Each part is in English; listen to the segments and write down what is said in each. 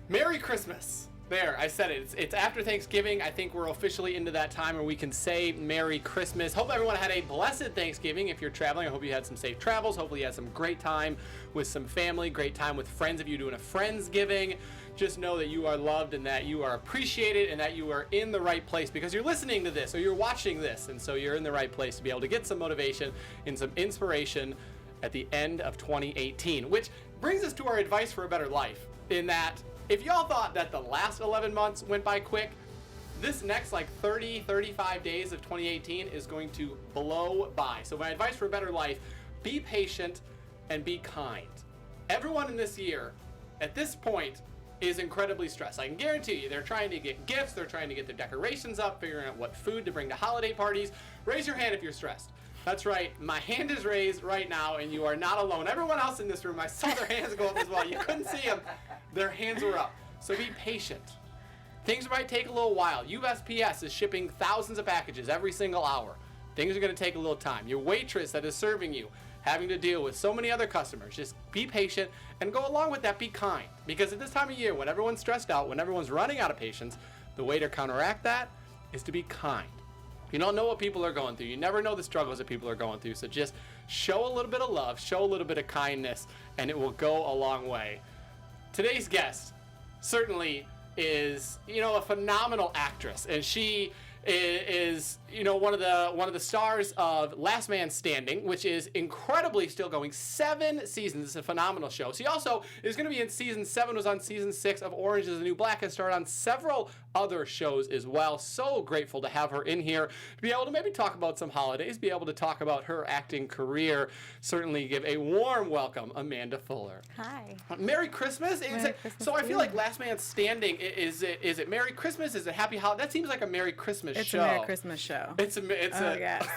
Merry Christmas. There, I said it. It's after Thanksgiving. I think we're officially into that time where we can say Merry Christmas. Hope everyone had a blessed Thanksgiving. If you're traveling, I hope you had some safe travels. Hopefully you had some great time with some family, great time with friends. If you're doing a Friendsgiving, just know that you are loved and that you are appreciated and that you are in the right place because you're listening to this or you're watching this. And so you're in the right place to be able to get some motivation and some inspiration at the end of 2018, which brings us to our advice for a better life in that if y'all thought that the last 11 months went by quick, this next 30, 35 days of 2018 is going to blow by. So my advice for a better life, be patient and be kind. Everyone in this year, at this point, is incredibly stressed. I can guarantee you, they're trying to get gifts, they're trying to get their decorations up, figuring out what food to bring to holiday parties. Raise your hand if you're stressed. That's right, my hand is raised right now and you are not alone. Everyone else in this room, I saw their hands go up as well. You couldn't see them. Their hands were up. So be patient. Things might take a little while. USPS is shipping thousands of packages every single hour. Things are gonna take a little time. Your waitress that is serving you, having to deal with so many other customers, just be patient and go along with that, be kind. Because at this time of year, when everyone's stressed out, when everyone's running out of patience, the way to counteract that is to be kind. You don't know what people are going through. You never know the struggles that people are going through. So just show a little bit of love, show a little bit of kindness, and it will go a long way. Today's guest certainly is, a phenomenal actress, and she is one of the stars of Last Man Standing, which is incredibly still going. 7 seasons. It's a phenomenal show. She also is going to be in season 7, was on season 6 of Orange is the New Black, has starred on several other shows as well. So grateful to have her in here, to be able to maybe talk about some holidays, be able to talk about her acting career. Certainly give a warm welcome, Amanda Fuller. Hi. Merry Christmas. Merry Christmas so I to feel you. like Last Man Standing, is it Merry Christmas? Is it Happy Holiday? That seems like a Merry Christmas It's show. a Merry Christmas show. Yes.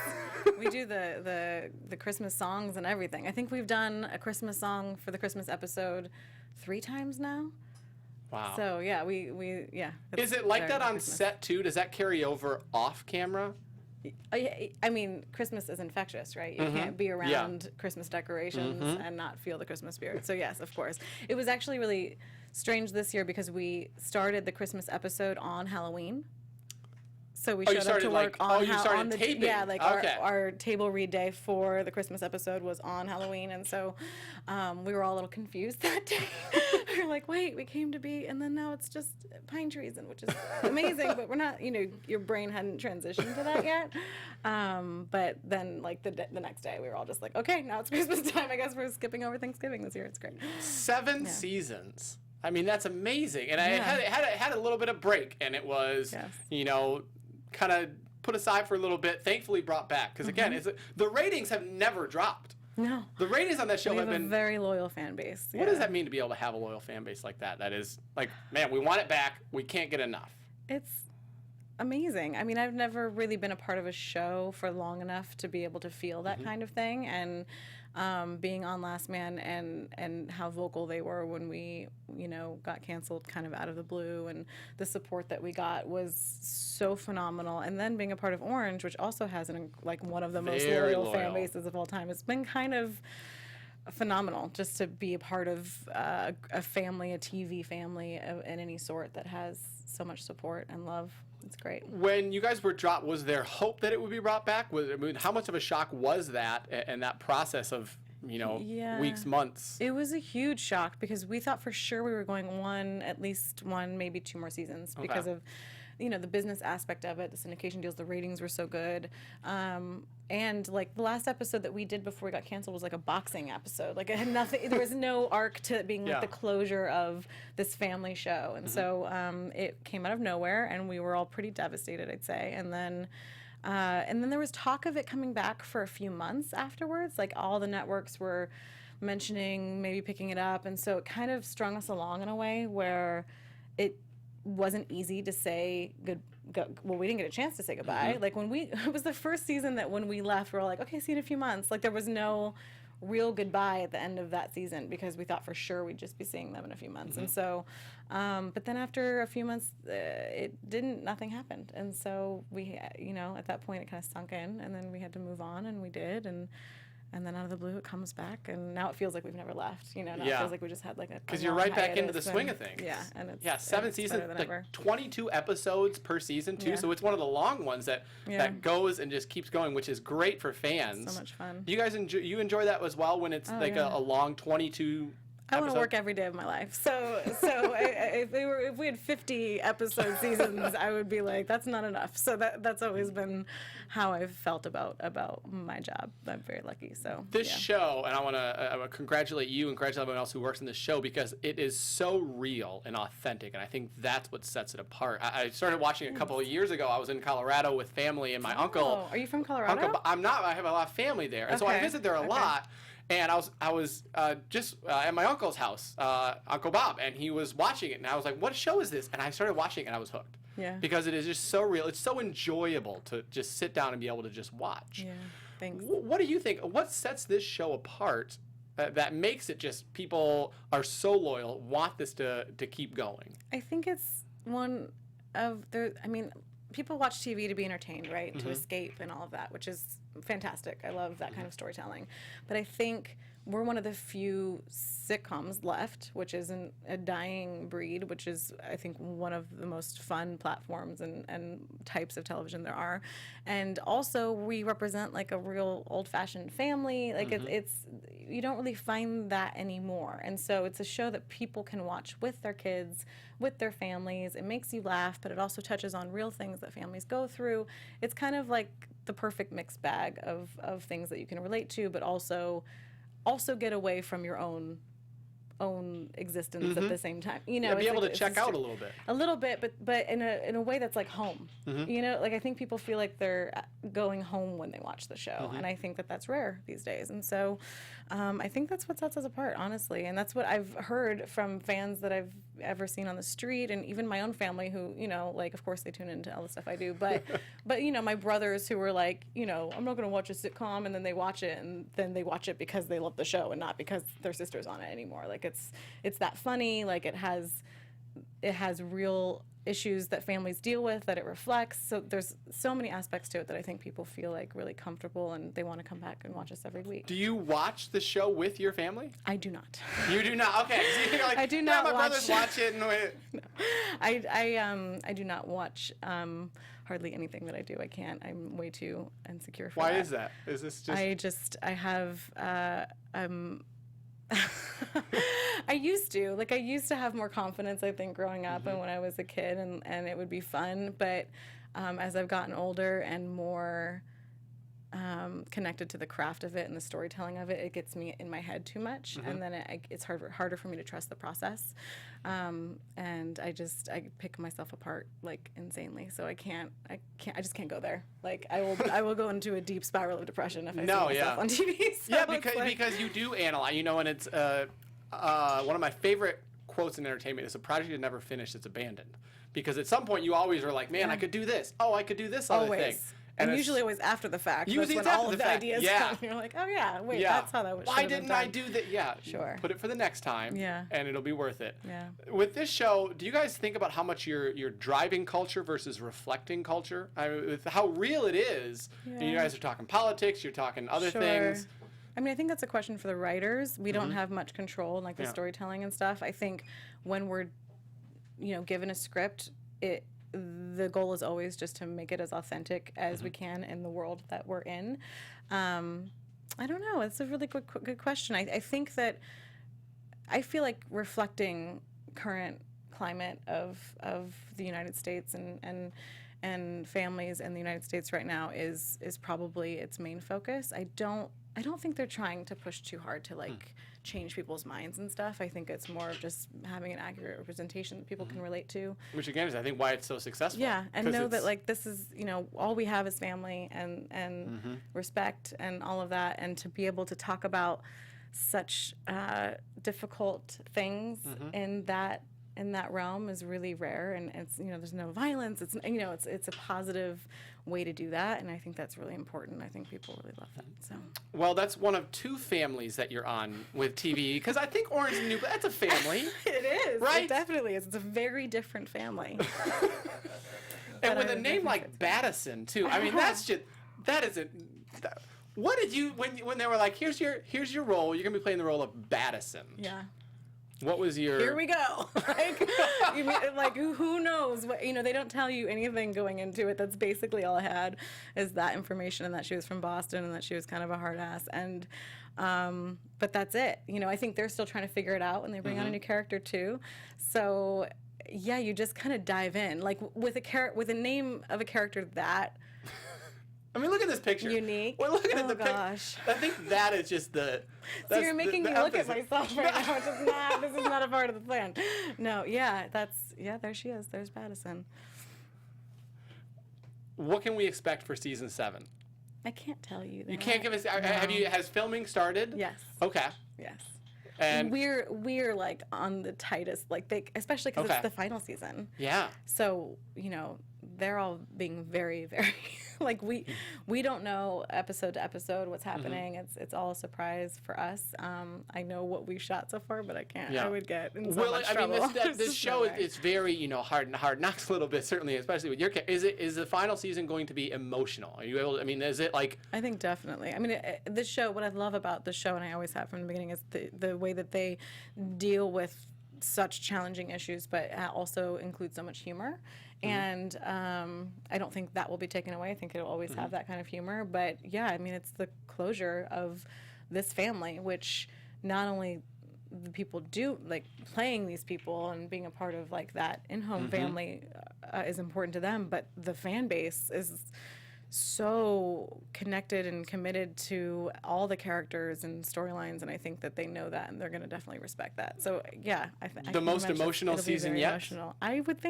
We do the Christmas songs and everything. I think we've done a Christmas song for the Christmas episode 3 times now. Wow. So yeah, we Is it like very that on Christmas. set too? Does that carry over off camera? I mean, Christmas is infectious, right? You can't be around Christmas decorations and not feel the Christmas spirit. So yes, of course. It was actually really strange this year because we started the Christmas episode on Halloween. So we showed up to work on the taping. yeah, like Okay. our table read day for the Christmas episode was on Halloween, and so we were all a little confused that day. We were like, wait, we came to be, and then now it's just pine trees, and which is amazing, but we're not, your brain hadn't transitioned to that yet. But then the next day, we were all just like, okay, now it's Christmas time. I guess we're skipping over Thanksgiving this year. It's great. 7 seasons. I mean, that's amazing. And I had a little bit of break, and it was, kind of put aside for a little bit, thankfully brought back. Because again, the ratings have never dropped. No. The ratings on that show We have have been a very loyal fan base. What does that mean to be able to have a loyal fan base like that? That is like, man, we want it back. We can't get enough. It's amazing. I mean, I've never really been a part of a show for long enough to be able to feel that kind of thing. And being on Last Man and how vocal they were when we, got canceled kind of out of the blue, and the support that we got was so phenomenal. And then being a part of Orange, which also has one of the most Very loyal fan loyal. bases of all time, it's been kind of phenomenal just to be a part of a family, a TV family of any sort that has so much support and love. It's great. When you guys were dropped, was there hope that it would be brought back? How much of a shock was that, and that process of, weeks, months? It was a huge shock because we thought for sure we were going at least one, maybe 2 more seasons because of, the business aspect of it, the syndication deals, the ratings were so good. And the last episode that we did before we got canceled was like a boxing episode. Like it had nothing, there was no arc to it being the closure of this family show. And so it came out of nowhere and we were all pretty devastated, I'd say. And then there was talk of it coming back for a few months afterwards. Like all the networks were mentioning maybe picking it up. And so it kind of strung us along in a way where it wasn't easy to say well, we didn't get a chance to say goodbye. Like it was the first season that when we left, we were all like, okay, see you in a few months. Like there was no real goodbye at the end of that season because we thought for sure we'd just be seeing them in a few months. And so, but then after a few months, nothing happened. And so we, at that point it kind of sunk in, and then we had to move on, and we did. And And then out of the blue, it comes back, and now it feels like we've never left. Now it Yeah. feels like we just had like a Because you're right back into the swing of things. Yeah, and it's 7 it's seasons, better than like ever. 22 episodes per season too. Yeah. So it's one of the long ones that goes and just keeps going, which is great for fans. So much fun. You guys enjoy that as well when it's a long 22. I want to work every day of my life. So if we had 50 episode seasons, I would be like, that's not enough. So that's always been how I've felt about my job. I'm very lucky. So this show, and I want to congratulate you and congratulate everyone else who works in this show, because it is so real and authentic, and I think that's what sets it apart. I started watching a couple of years ago. I was in Colorado with family, and my uncle. Are you from Colorado? I'm not. I have a lot of family there, and so I visit there a lot. And I was just at my uncle's house, Uncle Bob, and he was watching it, and I was like, "What show is this?" And I started watching it, and I was hooked. Yeah. Because it is just so real. It's so enjoyable to just sit down and be able to just watch. Yeah. Thanks. What do you think? What sets this show apart that makes it just people are so loyal, want this to keep going? I think it's one of people watch TV to be entertained, right? And to escape and all of that, which is fantastic. I love that kind of storytelling. But I think we're one of the few sitcoms left, which is a dying breed, which is, I think, one of the most fun platforms and types of television there are. And also, we represent like a real old-fashioned family. Like it's you don't really find that anymore. And so it's a show that people can watch with their kids, with their families. It makes you laugh, but it also touches on real things that families go through. It's kind of like the perfect mixed bag of things that you can relate to, but also get away from your own existence at the same time. Be able to check out a little bit. But in a way that's like home. Like I think people feel like they're going home when they watch the show, and I think that that's rare these days. And so I think that's what sets us apart, honestly, and that's what I've heard from fans that I've ever seen on the street, and even my own family who, like, of course they tune into all the stuff I do, but my brothers who were like, I'm not going to watch a sitcom, and then they watch it, and then they watch it because they love the show and not because their sister's on it anymore. Like it's that funny, like it has real issues that families deal with that it reflects. So there's so many aspects to it that I think people feel like really comfortable and they want to come back and watch us every week. Do you watch the show with your family? I do not. You do not? Okay. So you're like, I do not my watch. brothers watch it. And No. I do not watch hardly anything that I do. I can't. I'm way too insecure for that. Why is that? Is this just... I have I used to have more confidence, I think, growing up and when I was a kid, and it would be fun. But as I've gotten older and more connected to the craft of it and the storytelling of it, it gets me in my head too much, and then it's harder for me to trust the process. And I pick myself apart like insanely. So I just can't go there. Like I will go into a deep spiral of depression if I see myself on TV. So because you do analyze, and it's one of my favorite quotes in entertainment is a project you never finished, it's abandoned. Because at some point you always are like, man, I could do this. Oh, I could do this other thing. And usually always after the fact. Usually that's when all of the ideas come. You're like, oh yeah, wait, that's how that was. Why didn't I do that? Yeah, sure. Put it for the next time. Yeah. And it'll be worth it. Yeah. With this show, do you guys think about how much you're driving culture versus reflecting culture? I mean, with how real it is. Yeah. You guys are talking politics. You're talking other things. I mean, I think that's a question for the writers. We don't have much control in like the storytelling and stuff. I think when we're, given a script, the goal is always just to make it as authentic as we can in the world that we're in. I don't know. It's a really good question. I think that I feel like reflecting current climate of the United States and families in the United States right now is probably its main focus. I don't think they're trying to push too hard to change people's minds and stuff. I think it's more of just having an accurate representation that people can relate to. Which again is I think why it's so successful. Yeah, and know that this is, all we have is family and respect and all of that, and to be able to talk about such difficult things in that realm is really rare, and it's there's no violence. It's it's a positive way to do that, and I think that's really important. I think people really love that. So well, that's one of two families that you're on with TV, because I think Orange and New Black, that's a family. It is, right? It definitely is. It's a very different family. And with a name like Battison too. I mean, that isn't. What did you when they were like, here's your role, you're gonna be playing the role of Battison. Yeah. What was your? Here we go. Like who knows? What, they don't tell you anything going into it. That's basically all I had is that information and that she was from Boston and that she was kind of a hard ass. And but that's it. I think they're still trying to figure it out when they bring on a new character too. So yeah, you just kind of dive in like with a name of a character that. I mean, look at this picture. Unique. We're looking at the gosh. picture. I think that is just the. So you're making me look at myself right now. This is not a part of the plan. No, there she is. There's Battison. What can we expect for season 7? I can't tell you that. You can't give us. No. Has filming started? Yes. Okay. Yes. And we're like on the tightest, like especially because it's the final season. Yeah. So they're all being very, very like we don't know episode to episode what's happening. It's all a surprise for us. I know what we shot so far, but I can't. Yeah. I would get in so much trouble. I mean, this show is very hard knocks a little bit, certainly, especially with your character. Is the final season going to be emotional? Are you able to, I mean, is it like? I think definitely. I mean, this show. What I love about the show, and I always have from the beginning, is the way that they deal with such challenging issues, but also include so much humor. And I don't think that will be taken away. I think it'll always have that kind of humor. But yeah, I mean, it's the closure of this family, which not only the people do, like playing these people and being a part of like that in-home family is important to them, but the fan base is so connected and committed to all the characters and storylines, and I think that they know that and they're going to definitely respect that. So yeah, the most emotional season yet. Emotional. I would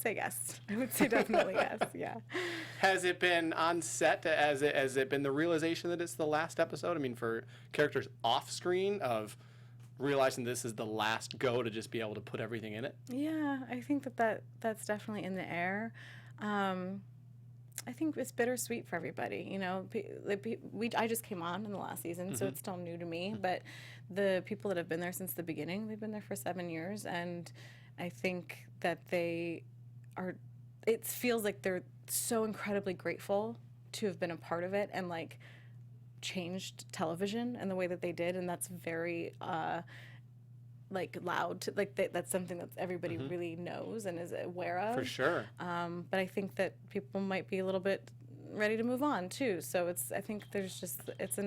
say yes. I would say definitely yes. Yeah. Has it been on set? Has it been the realization that it's the last episode? I mean, for characters off screen of realizing this is the last go to just be able to put everything in it. Yeah, I think that's definitely in the air. I think it's bittersweet for everybody. I just came on in the last season, so it's still new to me. But the people that have been there since the beginning, they've been there for 7 years, and I think that they are. It feels like they're so incredibly grateful to have been a part of it and like changed television in the way that they did, and that's very. Like loud to, like that's something that everybody really knows and is aware of. For sure. But I think that people might be a little bit ready to move on too. So I think it's a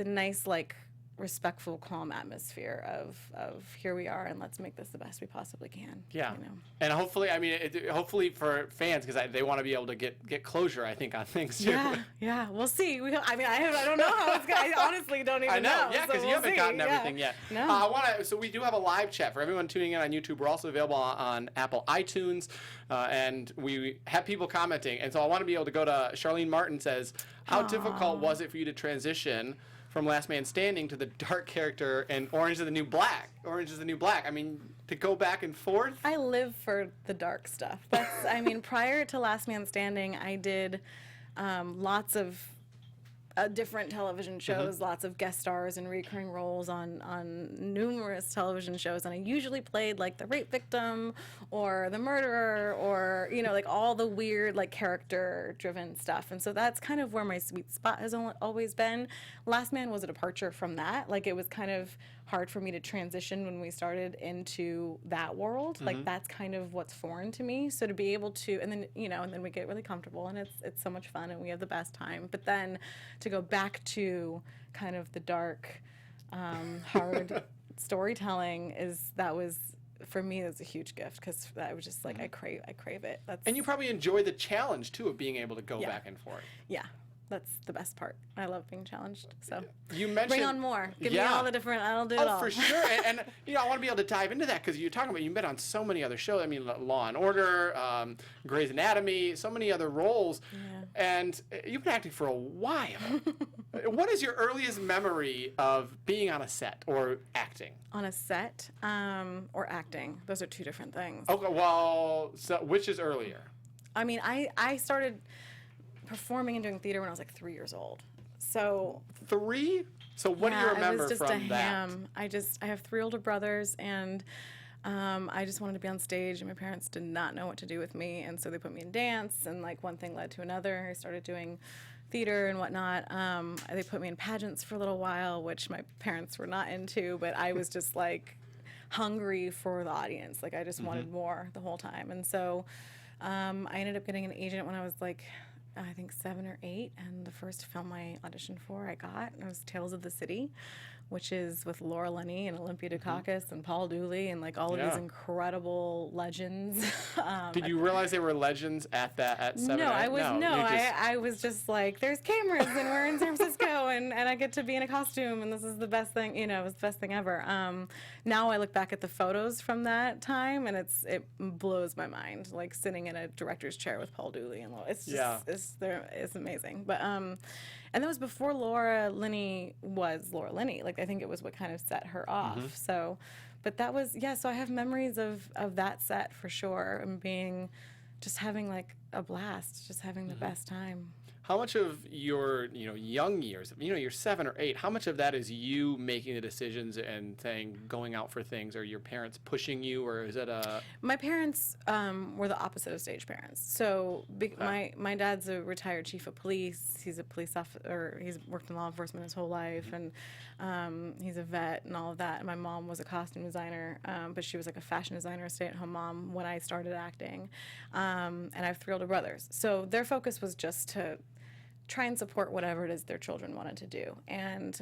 nice like respectful, calm atmosphere of here we are and let's make this the best we possibly can. Yeah. And hopefully, I mean, hopefully for fans, because they want to be able to get closure, I think, on things too. Yeah. We'll see. I don't know how it's going. I honestly don't even know. Yeah, because you haven't gotten everything yet. No. So we do have a live chat for everyone tuning in on YouTube. We're also available on Apple iTunes, and we have people commenting. And so I want to be able to go to Charlene Martin says, how difficult was it for you to transition from Last Man Standing to the dark character in Orange is the New Black? Orange is the New Black. I mean, to go back and forth. I live for the dark stuff. Prior to Last Man Standing, I did lots of different television shows, lots of guest stars and recurring roles on numerous television shows, and I usually played like the rape victim or the murderer or like all the weird like character driven stuff, and so that's kind of where my sweet spot has always been. Last Man was a departure from that. Like it was kind of hard for me to transition when we started into that world. Like that's kind of what's foreign to me. So to be able to, and then we get really comfortable and it's so much fun and we have the best time. But then to go back to kind of the dark, hard storytelling was for me, that's a huge gift because I was just like I crave it. And you probably enjoy the challenge too of being able to go back and forth. Yeah. That's the best part. I love being challenged. So you mentioned bring on more. Give me all the different. I'll do it all. Oh, for sure. and I want to be able to dive into that because you're talking about you've been on so many other shows. I mean, Law and Order, Grey's Anatomy, so many other roles, and you've been acting for a while. What is your earliest memory of being on a set or acting? On a set or acting? Those are two different things. Okay. Well, so which is earlier? I mean, I started performing and doing theater when I was like 3 years old. So 3? So what do you remember I was just from a that? ham. I have 3 older brothers, and I just wanted to be on stage, and my parents did not know what to do with me, and so they put me in dance, and like one thing led to another. I started doing theater and whatnot. They put me in pageants for a little while, which my parents were not into, but I was just like hungry for the audience. Like I just wanted more the whole time. And so I ended up getting an agent when I was like, I think 7 or 8, and the first film I auditioned for it was Tales of the City, which is with Laura Linney and Olympia Dukakis and Paul Dooley and like all of these incredible legends. Did you realize they were legends at 7? No, I was just like, there's cameras and we're in San Francisco and I get to be in a costume and this is the best thing, it was the best thing ever. Now I look back at the photos from that time and it blows my mind, like sitting in a director's chair with Paul Dooley and it's just it's amazing. But and that was before Laura Linney was Laura Linney. Like I think it was what kind of set her off. So, but that was so I have memories of that set for sure, and just having like a blast, just having the best time. How much of your young years, you're 7 or 8, how much of that is you making the decisions and going out for things? Are your parents pushing you, or is it My parents were the opposite of stage parents. So my dad's a retired chief of police. He's a police officer. He's worked in law enforcement his whole life, and he's a vet and all of that. And my mom was a costume designer, but she was like a fashion designer, a stay-at-home mom when I started acting. And I have 3 older brothers. So their focus was just to try and support whatever it is their children wanted to do. And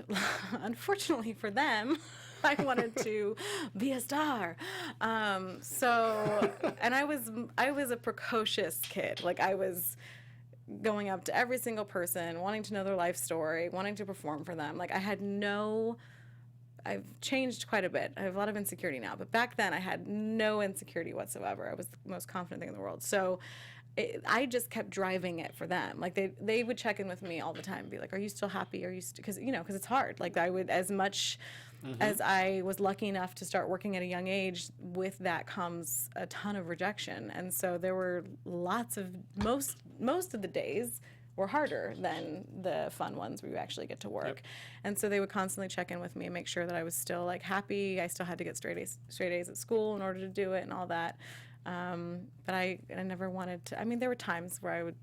unfortunately for them, I wanted to be a star. And I was a precocious kid. Like I was going up to every single person, wanting to know their life story, wanting to perform for them. Like I've changed quite a bit. I have a lot of insecurity now, but back then I had no insecurity whatsoever. I was the most confident thing in the world. So I just kept driving it for them. Like they would check in with me all the time and be like, are you still happy? Are you because it's hard. Like I would, as much as I was lucky enough to start working at a young age, with that comes a ton of rejection. And so there were lots of, most of the days were harder than the fun ones where you actually get to work. Yep. And so they would constantly check in with me and make sure that I was still like happy. I still had to get straight A's at school in order to do it and all that. But I never wanted to. I mean, there were times where I would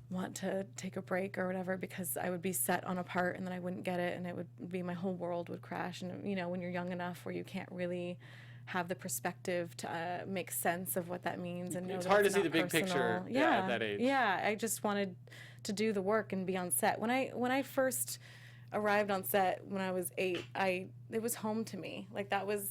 want to take a break or whatever because I would be set on a part and then I wouldn't get it, and it would be my whole world would crash. And when you're young enough where you can't really have the perspective to make sense of what that means, and it's hard to see the big picture at that age. Yeah, I just wanted to do the work and be on set. When I first arrived on set when I was 8, it was home to me. Like that was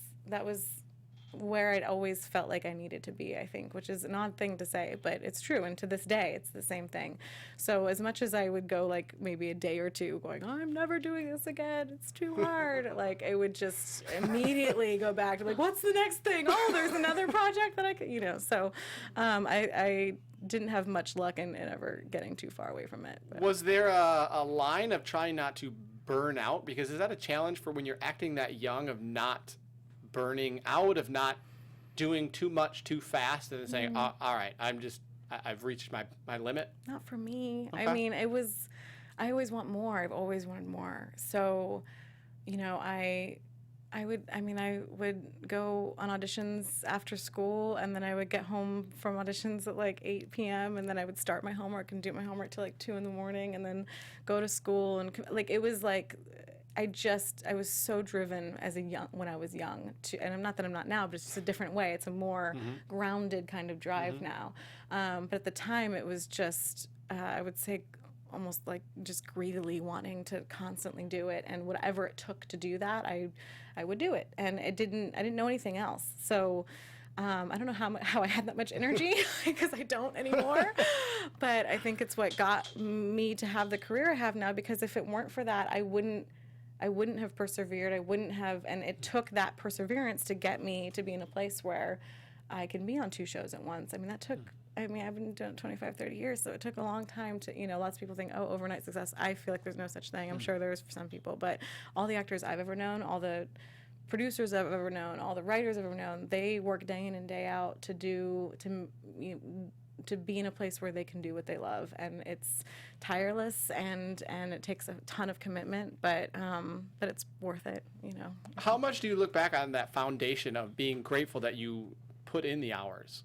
where I'd always felt like I needed to be, I think, which is an odd thing to say, but it's true. And to this day, it's the same thing. So as much as I would go like maybe a day or two going, I'm never doing this again, it's too hard, like I would just immediately go back to like, what's the next thing? Oh, there's another project that I could, so I didn't have much luck in ever getting too far away from it. But. Was there a line of trying not to burn out? Because is that a challenge for when you're acting that young, of not burning out, of not doing too much too fast and then saying, all right, I've reached my limit? Not for me. Okay. I mean, I always want more. I've always wanted more. So, I would go on auditions after school, and then I would get home from auditions at like 8 p.m. and then I would start my homework and do my homework till like 2 a.m. and then go to school, and like it was like I was so driven when I was young and not that I'm not now, but it's just a different way. It's a more grounded kind of drive now. But at the time it was just, I would say almost like just greedily wanting to constantly do it, and whatever it took to do that, I would do it. And I didn't know anything else. So I don't know how I had that much energy because I don't anymore. But I think it's what got me to have the career I have now, because if it weren't for that, I wouldn't have persevered. I wouldn't have, and it took that perseverance to get me to be in a place where I can be on 2 shows at once. I mean, I've been doing it 25, 30 years, so it took a long time to, lots of people think, oh, overnight success. I feel like there's no such thing. I'm sure there is for some people, but all the actors I've ever known, all the producers I've ever known, all the writers I've ever known, they work day in and day out to be in a place where they can do what they love, and it's tireless and it takes a ton of commitment, but it's worth it, How much do you look back on that foundation of being grateful that you put in the hours?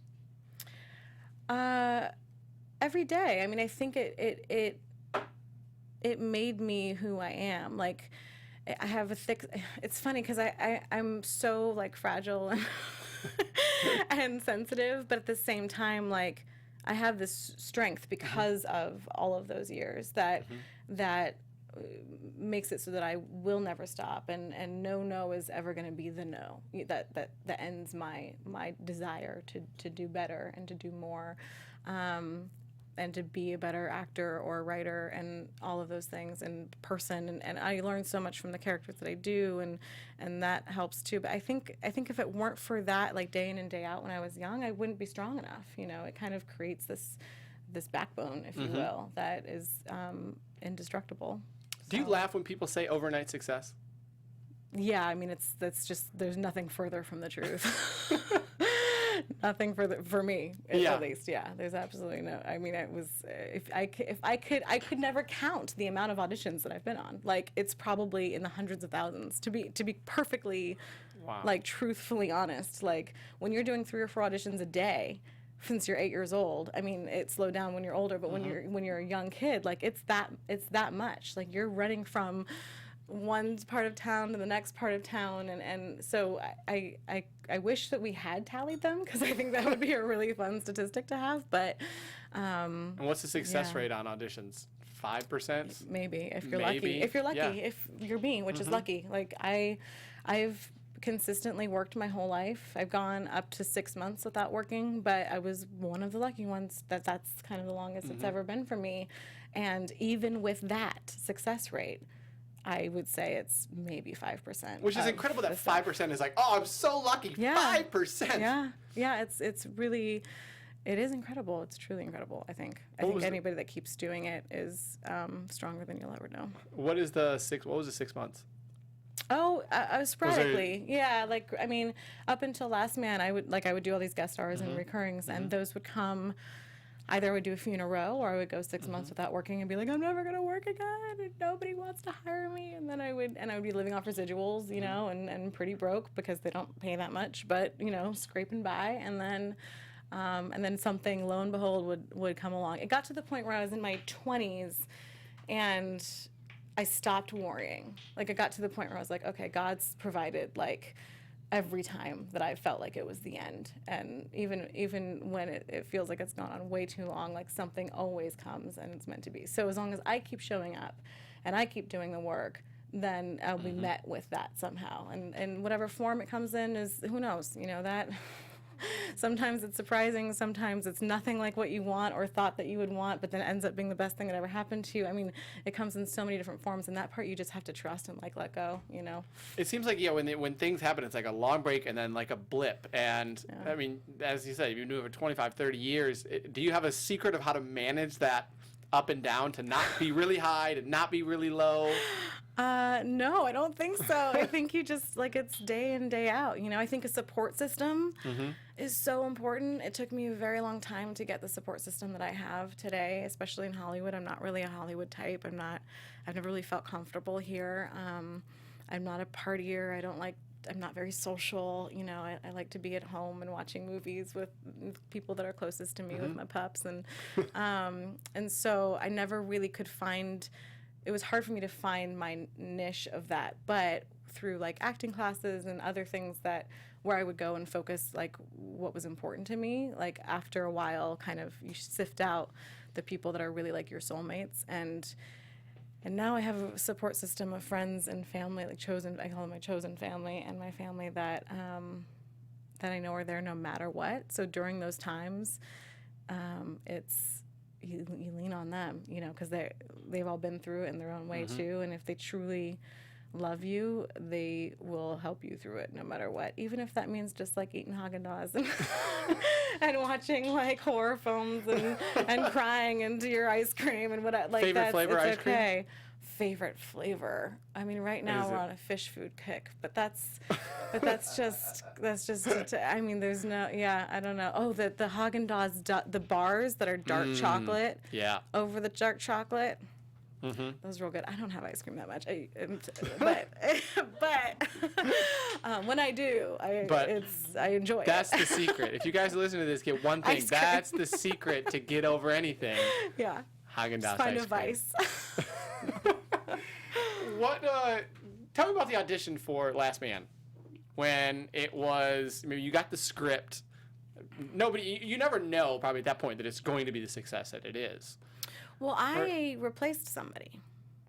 Every day. I mean, I think it made me who I am. Like, I have a thick, it's funny because I'm so like fragile and, and sensitive, but at the same time, like, I have this strength because of all of those years that makes it so that I will never stop, and no is ever going to be the no that ends my desire to do better and to do more, and to be a better actor or writer and all of those things and person, and I learn so much from the characters that I do, and that helps too. But I think if it weren't for that, like day in and day out when I was young, I wouldn't be strong enough. You know, it kind of creates this backbone, if you will, that is indestructible. Do you laugh when people say overnight success? Yeah, I mean, that's just, there's nothing further from the truth. Nothing further for me, at least. Yeah, there's absolutely no. I mean, it was if I could never count the amount of auditions that I've been on. Like, it's probably in the hundreds of thousands. To be perfectly, like, truthfully honest. Like, when you're doing 3 or 4 auditions a day, since you're 8 years old, I mean, it slowed down when you're older, but when you're a young kid, like, it's that much. Like, you're running from one part of town to the next part of town, and so I wish that we had tallied them, because I think that would be a really fun statistic to have. But and what's the success rate on auditions? 5%? Maybe, if you're lucky. If you're lucky, if you're me, which is lucky. Like, I've consistently worked my whole life. I've gone up to 6 months without working, but I was one of the lucky ones that's kind of the longest it's ever been for me. And even with that success rate, I would say it's maybe 5%. Which is incredible that 5% is like, oh, I'm so lucky. 5%. Yeah, it's really, it is incredible. It's truly incredible, I think. I think anybody that keeps doing it is stronger than you'll ever know. What was the 6 months? Oh, sporadically. Yeah, like, I mean, up until Last Man, I would do all these guest stars and recurrings, and those would come. Either I would do a few in a row, or I would go 6 months without working and be like, I'm never gonna work again, and nobody wants to hire me. And then I would be living off residuals, you know, and pretty broke because they don't pay that much, but, you know, scraping by. And then something, lo and behold, would come along. It got to the point where I was in my 20s, and I stopped worrying. Like, it got to the point where I was like, okay, God's provided, like, every time that I felt like it was the end. And even when it feels like it's gone on way too long, like, something always comes and it's meant to be. So as long as I keep showing up and I keep doing the work, then I'll be met with that somehow. And whatever form it comes in is, who knows, you know, that sometimes it's surprising, sometimes it's nothing like what you want or thought that you would want, but then it ends up being the best thing that ever happened to you. I mean, it comes in so many different forms, and that part you just have to trust and, like, let go, you know. It seems like, when things happen, it's like a long break and then like a blip. And I mean, as you said, you've been doing it for 25, 30 years. Do you have a secret of how to manage that up and down, to not be really high, to not be really low? No, I don't think so. I think you just, like, it's day in, day out. You know, I think a support system is so important. It took me a very long time to get the support system that I have today, especially in Hollywood. I'm not really a Hollywood type. I've never really felt comfortable here. I'm not a partier. I'm not very social. You know, I like to be at home and watching movies with people that are closest to me, with my pups. And so I never really could find, it was hard for me to find my niche of that. But through, like, acting classes and other things where I would go and focus, like, what was important to me, like, after a while, kind of, you sift out the people that are really, like, your soulmates. And now I have a support system of friends and family, like, I call them my chosen family, and my family that I know are there no matter what. So during those times, you lean on them, you know, because they've all been through it in their own way too. And if they truly love you, they will help you through it no matter what. Even if that means just, like, eating Haagen-Dazs and watching, like, horror films and crying into your ice cream and whatever. Like, favorite flavor ice cream? Favorite flavor. I mean, right now we're on a fish food kick, but that's just I mean, there's no, I don't know. Oh, the Haagen-Dazs, the bars that are dark chocolate. Yeah. Over the dark chocolate. Those are real good. I don't have ice cream that much, but when I do, I enjoy it. That's the secret. If you guys listen to this, get one thing. That's the secret to get over anything. Yeah. Haagen-Dazs find ice a cream. vice. What? Tell me about the audition for Last Man. When it was, maybe you got the script. You never know probably at that point that it's going to be the success that it is. Well, I replaced somebody.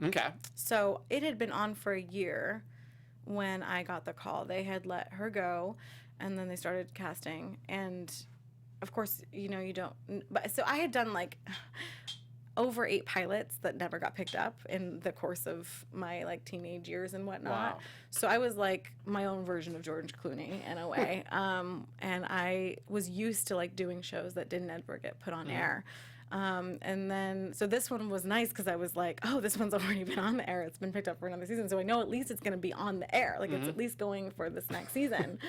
Okay. So it had been on for a year when I got the call. They had let her go, and then they started casting. And of course, you don't. But so I had done like over 8 pilots that never got picked up in the course of my like teenage years and whatnot. Wow. So I was like my own version of George Clooney in a way. And I was used to like doing shows that didn't ever get put on air. And then, so this one was nice because I was like, oh, this one's already been on the air. It's been picked up for another season. So I know at least it's going to be on the air. Like it's at least going for this next season,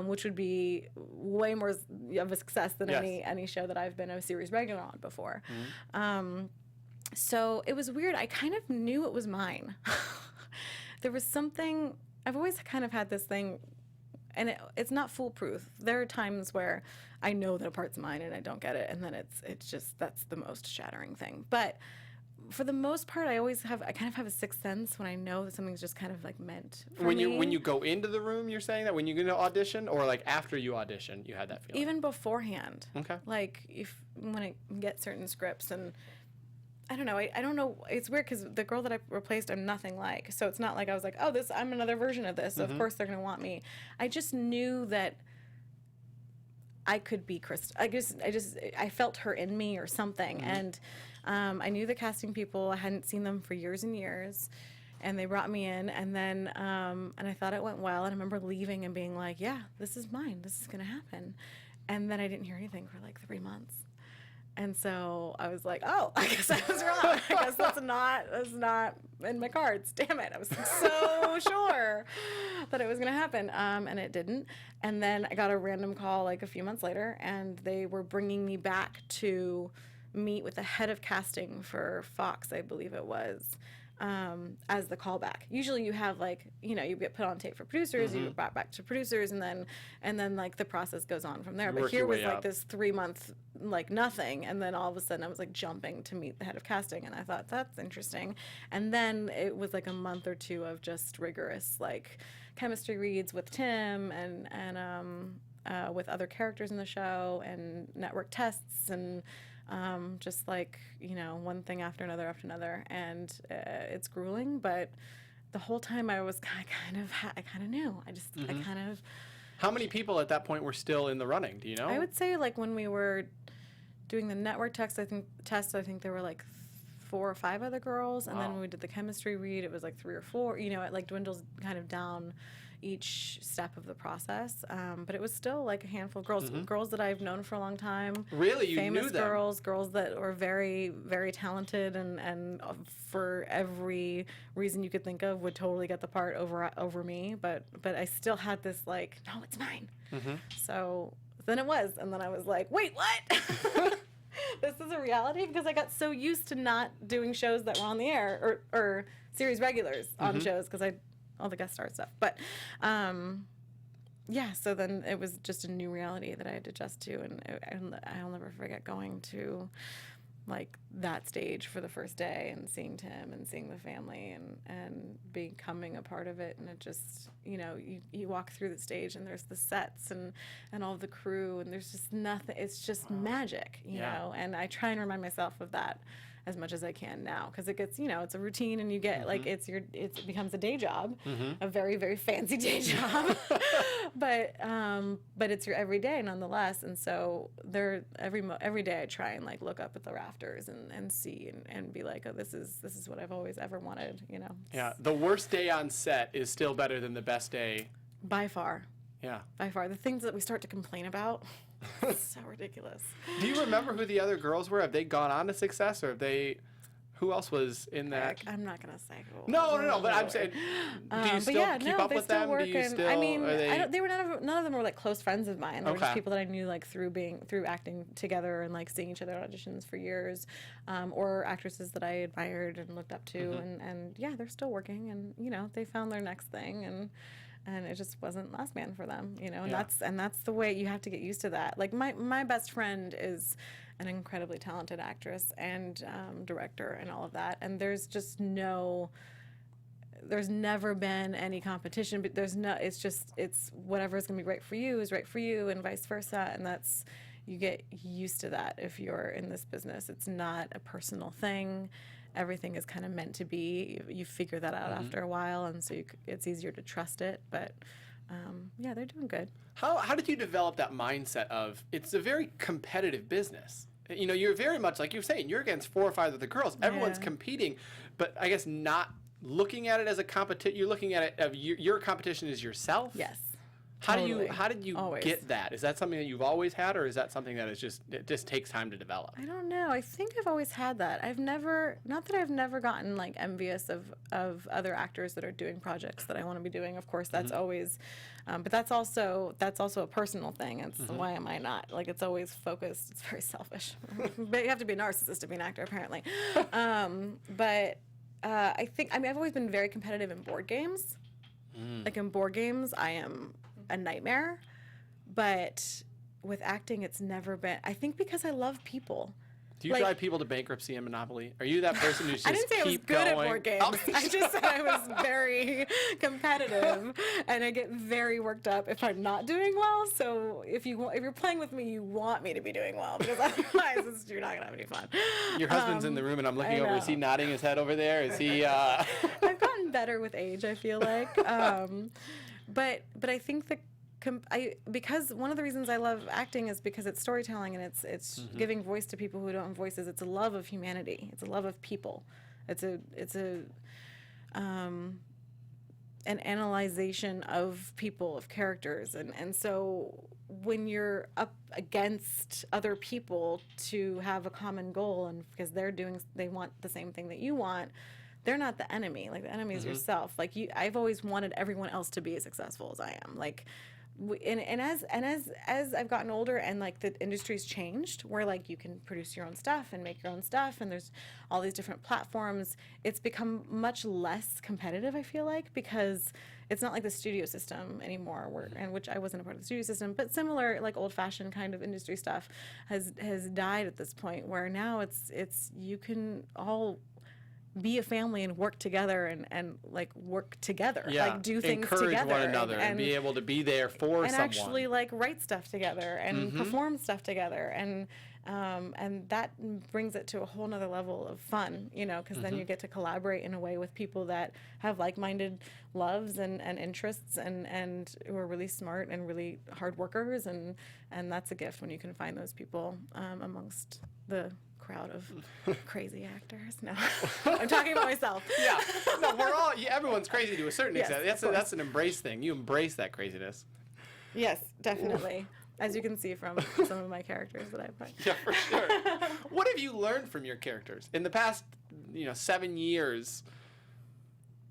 which would be way more of a success than any show that I've been a series regular on before. So it was weird. I kind of knew it was mine. There was something, I've always kind of had this thing, and it's not foolproof. There are times where I know that a part's mine and I don't get it, and then it's just, that's the most shattering thing. But for the most part, I kind of have a sixth sense when I know that something's just kind of like meant for me. When you go into the room, you're saying that when you go to audition, or like after you audition, you had that feeling? Even beforehand. Okay. Like when I get certain scripts, and I don't know. I don't know. It's weird because the girl that I replaced, I'm nothing like. So it's not like I was like, oh, I'm another version of this. So of course they're gonna want me. I just knew that I could be Kristian. I felt her in me or something. And I knew the casting people. I hadn't seen them for years and years. And they brought me in, and then and I thought it went well. And I remember leaving and being like, yeah, this is mine. This is gonna happen. And then I didn't hear anything for like 3 months. And so I was like, oh, I guess I was wrong. I guess that's not in my cards. Damn it. I was so sure that it was going to happen. And it didn't. And then I got a random call like a few months later, and they were bringing me back to meet with the head of casting for Fox, I believe it was, as the callback. Usually you have like, you get put on tape for producers, you get brought back to producers, and then like the process goes on from there. But here was like this 3-month like nothing, and then all of a sudden I was like jumping to meet the head of casting, and I thought that's interesting. And then it was like a month or 2 of just rigorous like chemistry reads with Tim and with other characters in the show, and network tests, and just like, one thing after another, and it's grueling, but the whole time I was I kind of knew. I kind of. How many people at that point were still in the running? Do you know? I would say like when we were doing the network tests, I think there were like 4 or 5 other girls, and then when we did the chemistry read, it was like 3 or 4. It like dwindles kind of down each step of the process, but it was still like a handful of girls, girls that I've known for a long time. Really, you famous knew them? girls that were very, very talented, and for every reason you could think of would totally get the part over me. But I still had this like, no, it's mine. So then it was, and then I was like, wait, what? This is a reality, because I got so used to not doing shows that were on the air or series regulars on shows, because all the guest star stuff. But so then it was just a new reality that I had to adjust to, and I'll never forget going to like that stage for the first day and seeing Tim and seeing the family and becoming a part of it. And it just, you walk through the stage, and there's the sets and all of the crew, and there's just nothing. It's just magic, you know, and I try and remind myself of that as much as I can now, because it gets, it's a routine, and you get like it becomes a day job, a very, very fancy day job, but it's your everyday nonetheless. And so every day I try and like look up at the rafters and see and be like, oh, this is what I've always ever wanted, Yeah, the worst day on set is still better than the best day. By far. Yeah. By far. The things that we start to complain about. It's so ridiculous. Do you remember who the other girls were? Have they gone on to success, or who else was in that? I'm not gonna say who. No. But I'm saying, do you still keep up with them? Do you still? I mean, they were none of them were like close friends of mine. They were just people that I knew like through acting together and like seeing each other at auditions for years, or actresses that I admired and looked up to, and yeah, they're still working, and they found their next thing, and it just wasn't Last Man for them, and that's the way you have to get used to that. Like my best friend is an incredibly talented actress and director and all of that. And there's just there's never been any competition, but it's whatever is going to be right for you is right for you, and vice versa. And you get used to that if you're in this business. It's not a personal thing. Everything is kind of meant to be. You figure that out after a while, and so it's easier to trust it. But yeah, they're doing good. How did you develop that mindset of it's a very competitive business? You know, you're very much like you're saying, you're against 4 or 5 of the girls. Everyone's competing, but I guess not looking at it as a competition. You're looking at it of your competition is yourself. Yes. How Totally. did you Always. get that? Is that something that you've always had, or is that something that it just takes time to develop? I don't know. I think I've always had that. Not that I've never gotten like envious of other actors that are doing projects that I want to be doing. Of course, that's always, but that's also a personal thing. It's why am I not? Like, it's always focused. It's very selfish. But you have to be a narcissist to be an actor, apparently. But I think, I've always been very competitive in board games. Like in board games, I am a nightmare, but with acting, it's never been. I think because I love people. Do you drive people to bankruptcy in Monopoly? Are you that person who's just I didn't say I was good at board games. I just said I was very competitive, and I get very worked up if I'm not doing well. So if you're playing with me, you want me to be doing well, because otherwise you're not gonna have any fun. Your husband's in the room, and I'm looking over. Is he nodding his head over there? Is he? I've gotten better with age, I feel like. But I think because one of the reasons I love acting is because it's storytelling, and it's giving voice to people who don't have voices. It's a love of humanity. It's a love of people. It's an analyzation of people, of characters, and so when you're up against other people to have a common goal, and because they want the same thing that you want. They're not the enemy. Like, the enemy is yourself. Like, I've always wanted everyone else to be as successful as I am. Like, as I've gotten older, and like the industry's changed, where like you can produce your own stuff and make your own stuff, and there's all these different platforms. It's become much less competitive, I feel like, because it's not like the studio system anymore, and which I wasn't a part of the studio system, but similar, like old-fashioned kind of industry stuff has died at this point, where now it's you can all be a family and work together and like work together, like do things encourage together, one another and be able to be there for and someone. Actually like write stuff together and perform stuff together, and that brings it to a whole nother level of fun, you know, because then you get to collaborate in a way with people that have like-minded loves and interests and who are really smart and really hard workers, and that's a gift when you can find those people amongst the crowd of crazy actors. No, I'm talking about myself. Yeah, no, everyone's crazy to a certain Yes, extent. That's an embrace thing. You embrace that craziness. Yes, definitely. As you can see from some of my characters that I've played. Yeah, for sure. What have you learned from your characters in the past, 7 years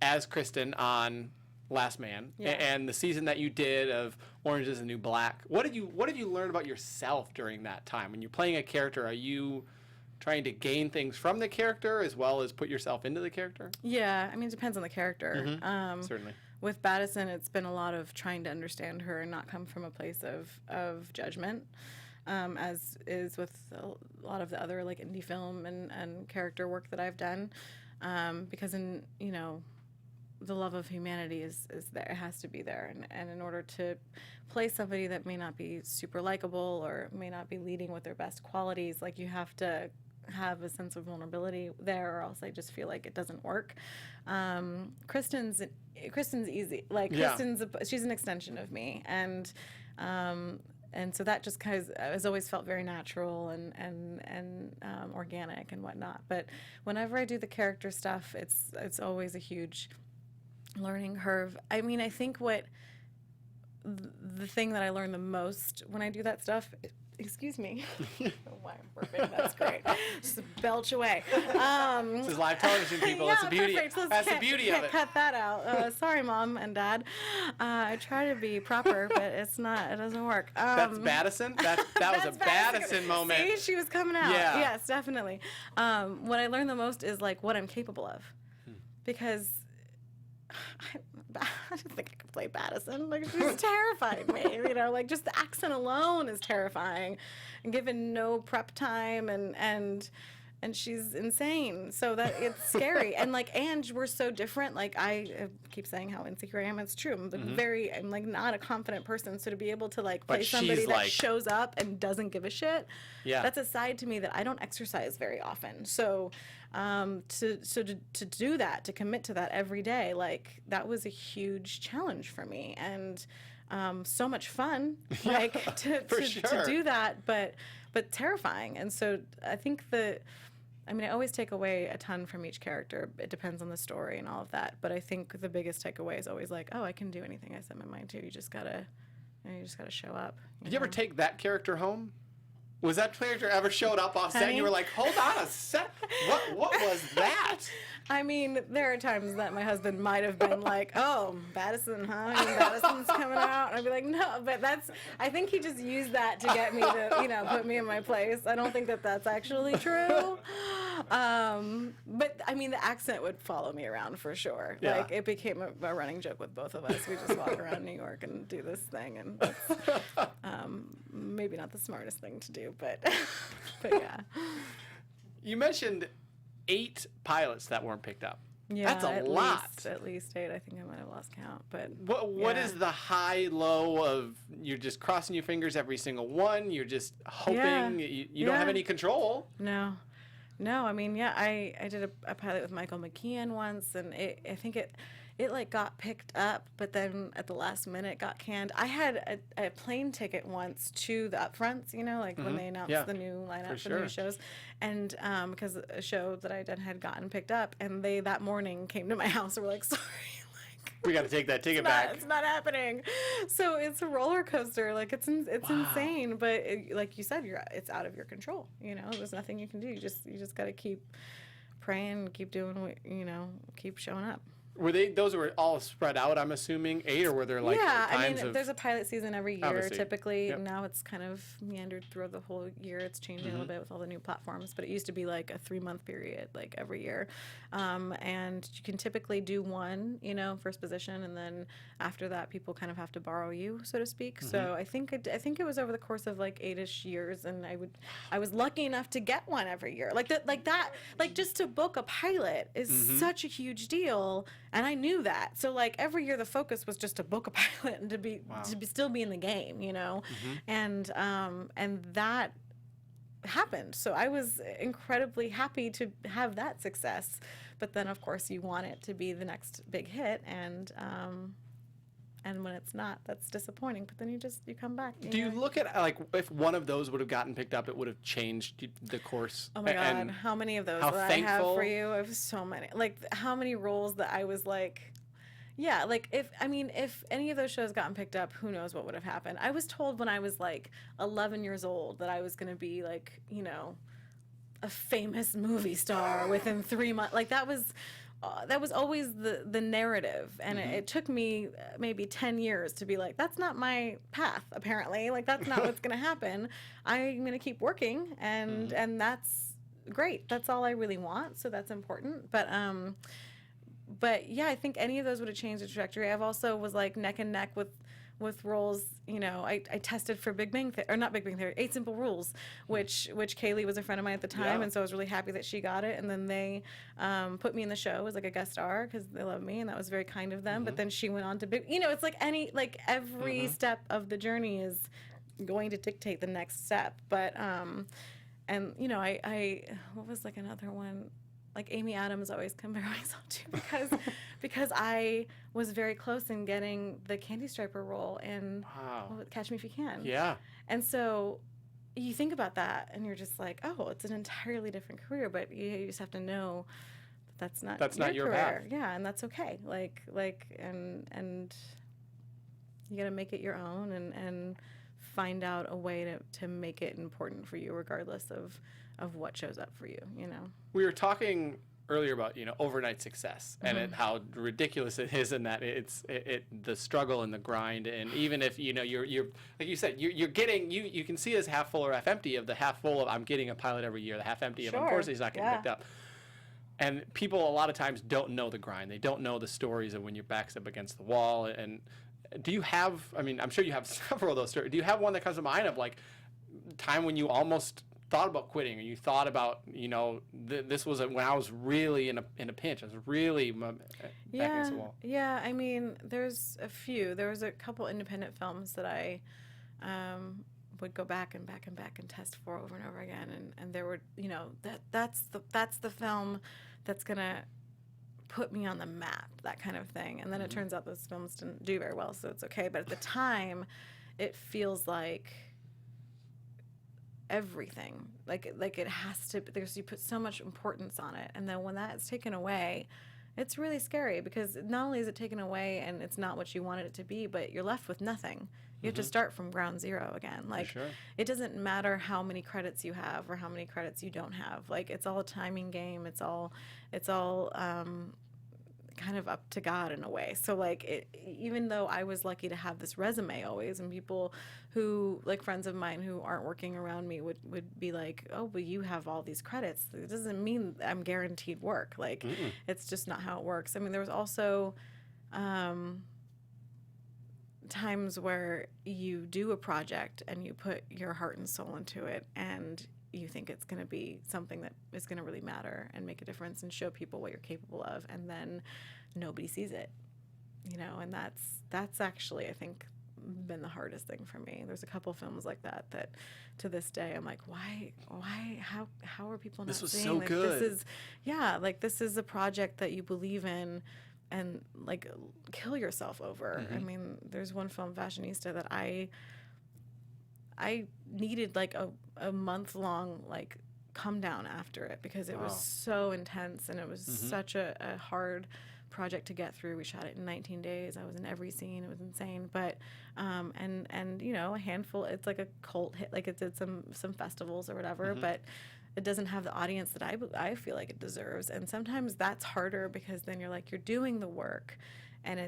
as Kristen on Last Man, and the season that you did of Orange is the New Black? What have you learned about yourself during that time? When you're playing a character, are you trying to gain things from the character as well as put yourself into the character? Yeah, I mean, it depends on the character. Certainly. With Battison, it's been a lot of trying to understand her and not come from a place of judgment, as is with a lot of the other like indie film and character work that I've done, because the love of humanity is there. It has to be there, and in order to play somebody that may not be super likable or may not be leading with their best qualities, like you have to have a sense of vulnerability there, or else I just feel like it doesn't work. Kristen's easy. Like she's an extension of me, and so that just kind of has always felt very natural and organic and whatnot. But whenever I do the character stuff, it's always a huge learning curve. I mean, I think the thing that I learn the most when I do that stuff. Excuse me. Why I'm burping. That's great. Just belch away. This is live television, people. That's the beauty. That's the beauty of it. Cut that out. Sorry, Mom and Dad. I try to be proper, but it's not. It doesn't work. That's Battison. That was a Battison moment. See, she was coming out. Yeah. Yes, definitely. What I learned the most is like what I'm capable of, because I didn't think I could play Madison. Like, she's terrified me, you know, like just the accent alone is terrifying, and given no prep time, and she's insane. So that it's scary. And like, and we're so different. Like, I keep saying how insecure I am. It's true. I'm like not a confident person. So to be able to like play somebody that shows up and doesn't give a shit, that's a side to me that I don't exercise very often. So to do that, to commit to that every day, like that was a huge challenge for me, and so much fun, like to do that, but terrifying. And so I think I always take away a ton from each character. It depends on the story and all of that. But I think the biggest takeaway is always like, oh, I can do anything I set my mind to. You just gotta show up. Did you ever take that character home? Was that character ever showed up off set and you were like, hold on a sec, what was that? I mean, there are times that my husband might have been like, oh, Madison, huh? Madison's coming out. And I'd be like, no, but I think he just used that to get me to, you know, put me in my place. I don't think that that's actually true. But I mean, the accent would follow me around for sure. Yeah. Like, it became a running joke with both of us. We just walk around New York and do this thing, and that's maybe not the smartest thing to do, but yeah. You mentioned 8 pilots that weren't picked up. Yeah, that's a lot. At least 8. I think I might have lost count. But what is the high low of you're just crossing your fingers every single one? You're just hoping you don't have any control. No. I mean, I did a pilot with Michael McKeon once, and I think it like got picked up, but then at the last minute got canned. I had a plane ticket once to the upfronts, you know, like when they announced the new lineup for the new shows, and because a show that I done had gotten picked up, and they that morning came to my house and were like, sorry, we got to take that ticket back. It's not happening. So it's a roller coaster. Like it's insane, but like you said, it's out of your control. You know, there's nothing you can do. You just got to keep praying, keep doing what, you know, keep showing up. Were those were all spread out, I'm assuming, 8, or were there like times there's a pilot season every year, obviously. Typically. Yep. Now it's kind of meandered throughout the whole year. It's changing a little bit with all the new platforms, but it used to be like a 3-month period, like every year. And you can typically do one, you know, first position, and then after that, people kind of have to borrow you, so to speak. So I think it was over the course of like 8-ish years, and I was lucky enough to get one every year. Like just to book a pilot is such a huge deal. And I knew that. So like every year the focus was just to book a pilot and to still be in the game, you know? And that happened. So I was incredibly happy to have that success. But then of course you want it to be the next big hit, and when it's not, that's disappointing. But then you come back. Do you look at like if one of those would have gotten picked up, it would have changed the course? Oh my God, how many of those that I have for you? I have so many. Like how many roles that I was like, yeah, like if any of those shows gotten picked up, who knows what would have happened. I was told when I was like 11 years old that I was going to be like, you know, a famous movie star within 3 months. Like that was always the narrative, and it took me maybe 10 years to be like, that's not my path, apparently. Like that's not what's going to happen. I'm going to keep working, and that's great. That's all I really want, so that's important. But yeah, I think any of those would have changed the trajectory. I've also was like neck and neck with roles, you know. I tested for Big Bang Theory, or not Big Bang Theory, 8 Simple Rules, which Kaylee was a friend of mine at the time, and so I was really happy that she got it. And then they put me in the show as like a guest star because they love me, and that was very kind of them. But then she went on to Big, you know, it's like every step of the journey is going to dictate the next step. But and you know, I what was like another one. Like Amy Adams always compare myself to because I was very close in getting the Candy Striper role in Catch Me If You Can. Yeah. And so you think about that and you're just like, oh, it's an entirely different career, but you just have to know that's not your career. Path. Yeah, and that's okay. Like and you got to make it your own and find out a way to make it important for you regardless of what shows up for you, you know. We were talking earlier about, you know, overnight success and how ridiculous it is, and that it's the struggle and the grind, and even if, you know, you're like you said, you're getting, you can see it as half full or half empty. Of the half full of I'm getting a pilot every year, the half empty of unfortunately he's not getting picked up. And people a lot of times don't know the grind. They don't know the stories of when your back's up against the wall. And do you have, I mean, I'm sure you have several of those stories. Do you have one that comes to mind of like time when you almost thought about quitting, or you thought about, you know, this was when I was really in a pinch. I was really back against the wall. Yeah, I mean, there's a few. There was a couple independent films that I would go back and test for over and over again, and there were, you know, that's the film that's gonna put me on the map, that kind of thing. And then it turns out those films didn't do very well, so it's okay. But at the time, it feels like everything, like it has to. You put so much importance on it, and then when that is taken away, it's really scary, because not only is it taken away and it's not what you wanted it to be, but you're left with nothing. You have to start from ground zero again. Like, it doesn't matter how many credits you have or how many credits you don't have. Like, it's all a timing game. It's all kind of up to God in a way. So like, even though I was lucky to have this resume always, and people who, like friends of mine who aren't working around me would be like, oh, but you have all these credits. It doesn't mean I'm guaranteed work. Like, it's just not how it works. I mean, there was also times where you do a project and you put your heart and soul into it, and you think it's going to be something that is going to really matter and make a difference and show people what you're capable of, and then nobody sees it, you know. And that's actually, I think, been the hardest thing for me. There's a couple films like that to this day I'm like, why how are people not seeing? This was so like, good. This is a project that you believe in, and like, kill yourself over. I mean, there's one film, Fashionista, that I needed like a month-long like come down after it, because it was so intense, and it was such a hard project to get through. We shot it in 19 days. I was in every scene. It was insane. But and you know, a handful, it's like a cult hit, like it did some festivals or whatever, but it doesn't have the audience that I feel like it deserves. And sometimes that's harder, because then you're like, you're doing the work, and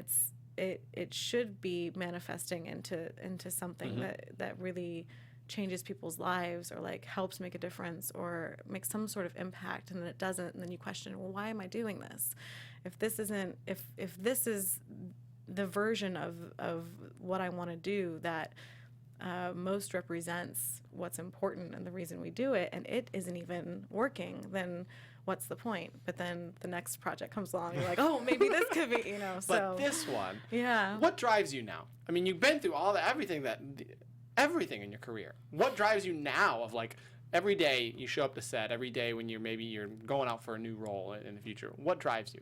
it should be manifesting into something that really changes people's lives, or like helps make a difference or makes some sort of impact, and then it doesn't, and then you question, well, why am I doing this? If this isn't, if this is the version of what I want to do that most represents what's important and the reason we do it, and it isn't even working, then what's the point? But then the next project comes along, and you're like, oh, maybe this could be, you know. So, but this one, yeah. What drives you now? I mean, you've been through everything in your career. What drives you now, of like every day you show up to set, every day when you're going out for a new role in the future? What drives you?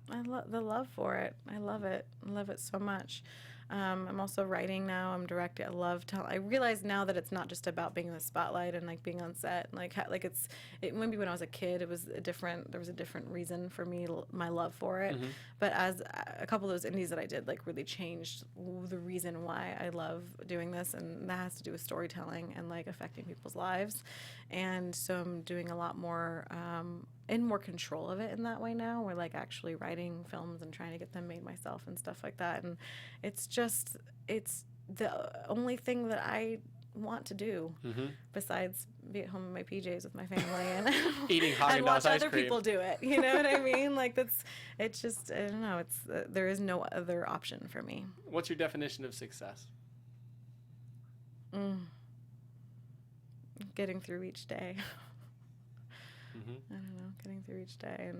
The love for it. I love it. I love it so much. I'm also writing now. I'm directing. I love I realize now that it's not just about being in the spotlight and like being on set. And like maybe when I was a kid, there was a different reason for me, my love for it. But as a couple of those indies that I did, like, really changed the reason why I love doing this, and that has to do with storytelling and like affecting people's lives. And so I'm doing a lot more in more control of it in that way now. We're like actually writing films and trying to get them made myself and stuff like that. And it's the only thing that I want to do besides be at home in my PJs with my family and eating Haagen-Dazs and watch ice other cream. people do it. You know what I mean? Like, it's just, I don't know. It's there is no other option for me. What's your definition of success? Getting through each day. I don't know, getting through each day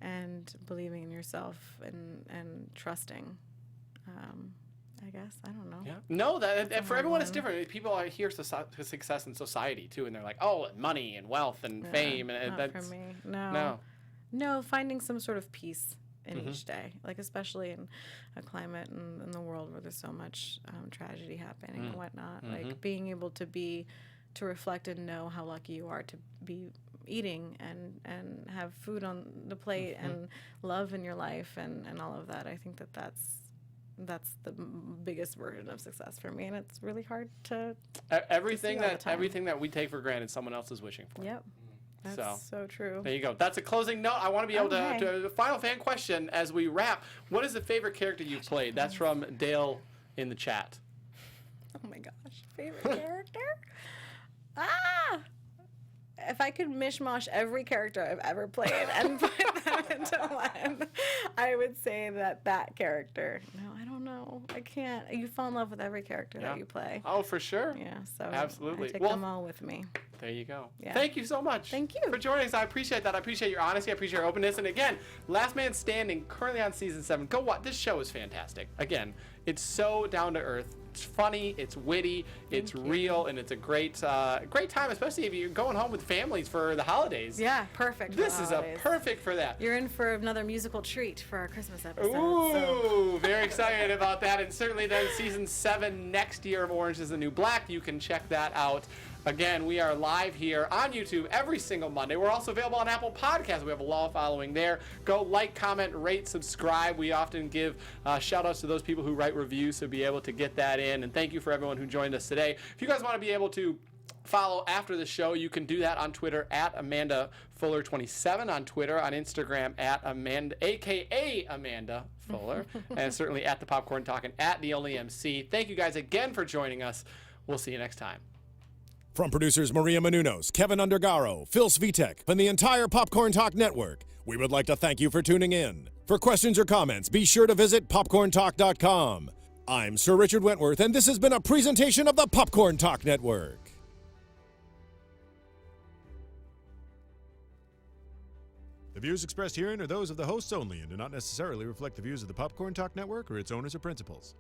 and believing in yourself and trusting. I guess, I don't know. Yeah. No, that for everyone it's different. People hear success in society too, and they're like, oh, money and wealth and fame, and not that's for me. No, finding some sort of peace in each day, like especially in a climate and in the world where there's so much tragedy happening and whatnot. Like, being able to reflect and know how lucky you are to be eating and have food on the plate and love in your life and all of that. I think that's the biggest version of success for me, and it's really hard to everything that we take for granted, someone else is wishing for. Yep. That's so true. There you go. That's a closing note. I want to be able to final fan question as we wrap. What is the favorite character you've played? That's from Dale in the chat. Oh my gosh, favorite character? if I could mishmash every character I've ever played and put them into one, I would say that character. No, I don't know. I can't. You fall in love with every character that you play. Oh, for sure. Yeah, so absolutely. I take them all with me. There you go. Yeah. Thank you so much. Thank you for joining us. I appreciate that. I appreciate your honesty. I appreciate your openness. And again, Last Man Standing, currently on season 7. Go watch. This show is fantastic. Again, it's so down to earth. It's funny, it's witty, it's real, and it's a great time, especially if you're going home with families for the holidays. Yeah, perfect. This is perfect for that. You're in for another musical treat for our Christmas episode. Ooh, very excited about that. And certainly then season 7 next year of Orange is the New Black. You can check that out. Again, we are live here on YouTube every single Monday. We're also available on Apple Podcasts. We have a long following there. Go like, comment, rate, subscribe. We often give shout outs to those people who write reviews, so be able to get that in. And thank you for everyone who joined us today. If you guys want to be able to follow after the show, you can do that on Twitter at Amanda Fuller27, on Twitter, on Instagram at Amanda, aka Amanda Fuller, and certainly at the Popcorn Talk and at the Only MC. Thank you guys again for joining us. We'll see you next time. From producers Maria Menounos, Kevin Undergaro, Phil Svitek, and the entire Popcorn Talk Network, we would like to thank you for tuning in. For questions or comments, be sure to visit popcorntalk.com. I'm Sir Richard Wentworth, and this has been a presentation of the Popcorn Talk Network. The views expressed herein are those of the hosts only and do not necessarily reflect the views of the Popcorn Talk Network or its owners or principals.